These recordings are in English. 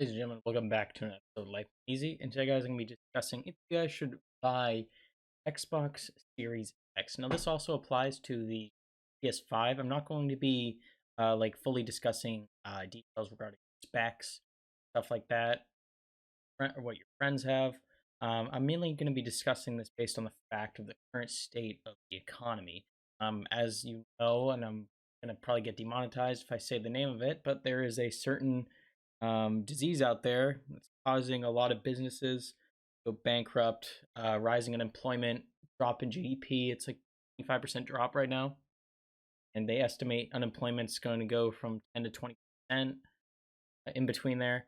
Ladies and gentlemen, welcome back to an episode of Life Easy. And today, guys, I'm going to be discussing if you guys should buy Xbox Series X. Now, this also applies to the PS5. I'm not going to be fully discussing details regarding specs, stuff like that, or what your friends have. I'm mainly going to be discussing this based on the fact of the current state of the economy. As you know, and I'm going to probably get demonetized if I say the name of it, but there is a certain disease out there that's causing a lot of businesses to go bankrupt, rising unemployment, drop in GDP. It's like 25% drop right now, and they estimate unemployment's going to go from 10 to 20% in between there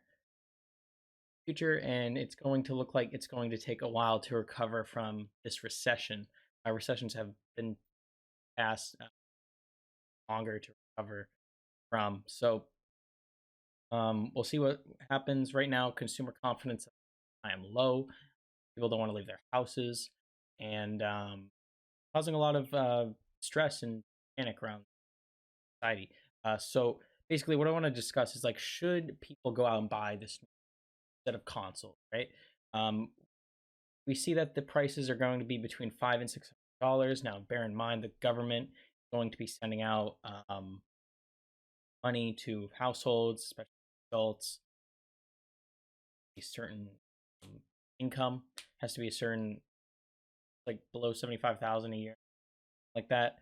future, and it's going to look like it's going to take a while to recover from this recession. Recessions have been past longer to recover from. So we'll see what happens. Right now, consumer confidence I am low. People don't want to leave their houses, and causing a lot of stress and panic around society. So basically, what I want to discuss is like, should people go out and buy this set of consoles? Right. We see that the prices are going to be between $500 and $600. Now, bear in mind the government is going to be sending out money to households, especially adults. A certain income has to be a certain, like below 75,000 a year, like that.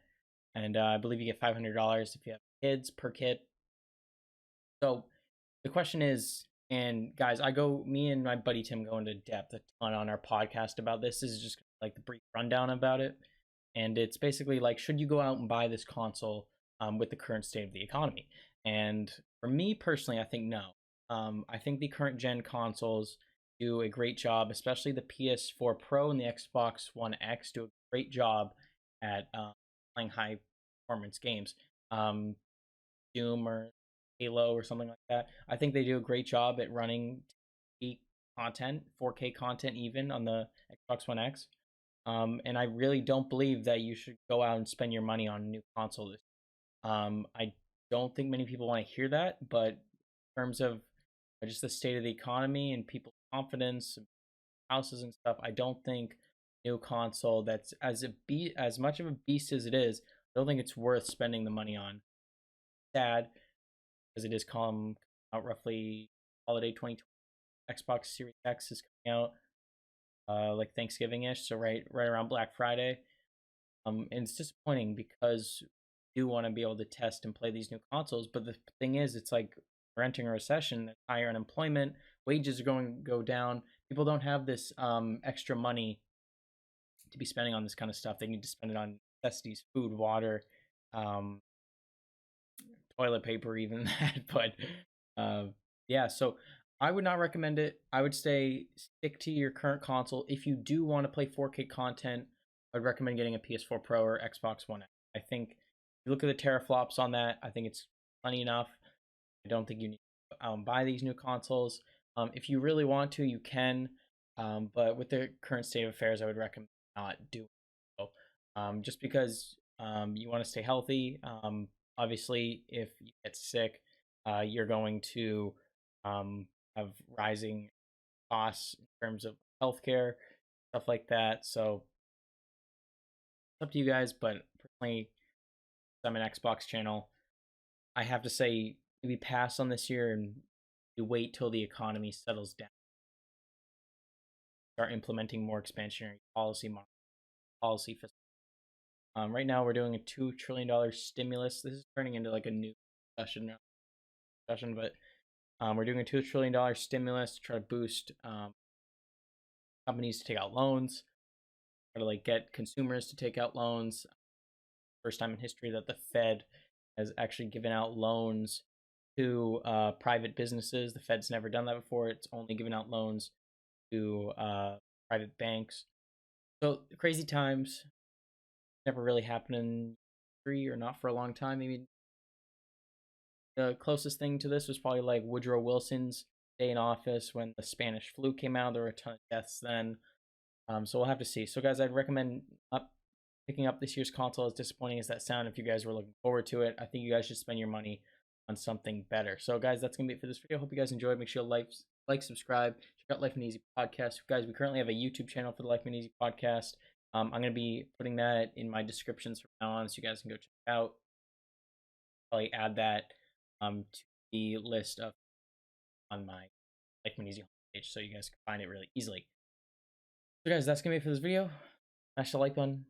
And I believe you get $500 if you have kids per kid. So the question is, and guys, me and my buddy Tim go into depth a ton on our podcast about this. This is just like the brief rundown about it. And it's basically like, should you go out and buy this console with the current state of the economy? And for me personally, I think no. I think the current gen consoles do a great job, especially the PS4 Pro and the Xbox One X do a great job at playing high performance games. Doom or Halo or something like that. I think they do a great job at running content, 4K content, even on the Xbox One X. And I really don't believe that you should go out and spend your money on a new console. I don't think many people want to hear that, but in terms of just the state of the economy and people's confidence, houses and stuff, I don't think new console that's as much of a beast as it is. I don't think it's worth spending the money on. Sad because it is come out roughly holiday 2020. Xbox Series X is coming out like Thanksgiving-ish, so right around Black Friday. And it's disappointing because you do want to be able to test and play these new consoles, but the thing is, it's like we're entering a recession, higher unemployment, wages are going to go down. People don't have this extra money to be spending on this kind of stuff. They need to spend it on necessities, food, water, um, toilet paper, even that. But yeah, so I would not recommend it. I would stick to your current console. If you do want to play 4K content, I'd recommend getting a PS4 Pro or Xbox One X. I think if you look at the teraflops on that, I think it's plenty enough. I don't think you need to buy these new consoles. If you really want to, you can. But with the current state of affairs, I would recommend not doing so. Just because you want to stay healthy. Obviously, if you get sick, you're going to have rising costs in terms of healthcare, stuff like that. So it's up to you guys, but personally, I'm an Xbox channel. I have to say, maybe pass on this year and wait till the economy settles down. Start implementing more expansionary policy. Right now, we're doing a $2 trillion stimulus. This is turning into like a new discussion, but we're doing a $2 trillion stimulus to try to boost companies to take out loans, try to like get consumers to take out loans. First time in history that the Fed has actually given out loans to private businesses. The Fed's never done that before. It's only given out loans to private banks. So crazy times. Never really happened in history, or not for a long time. I mean, the closest thing to this was probably like Woodrow Wilson's day in office when the Spanish flu came out. There were a ton of deaths then. So we'll have to see. So guys, I'd recommend picking up this year's console. As disappointing as that sound, if you guys were looking forward to it, I think you guys should spend your money on something better. So guys, that's gonna be it for this video. Hope you guys enjoyed. Make sure you like, subscribe, check out Life Made Easy podcast. Guys, we currently have a YouTube channel for the Life Made Easy podcast. I'm gonna be putting that in my descriptions from now on, so you guys can go check it out. Probably add that to the list of on my Life Made Easy page, so you guys can find it really easily. So guys, that's gonna be it for this video. Smash the like button.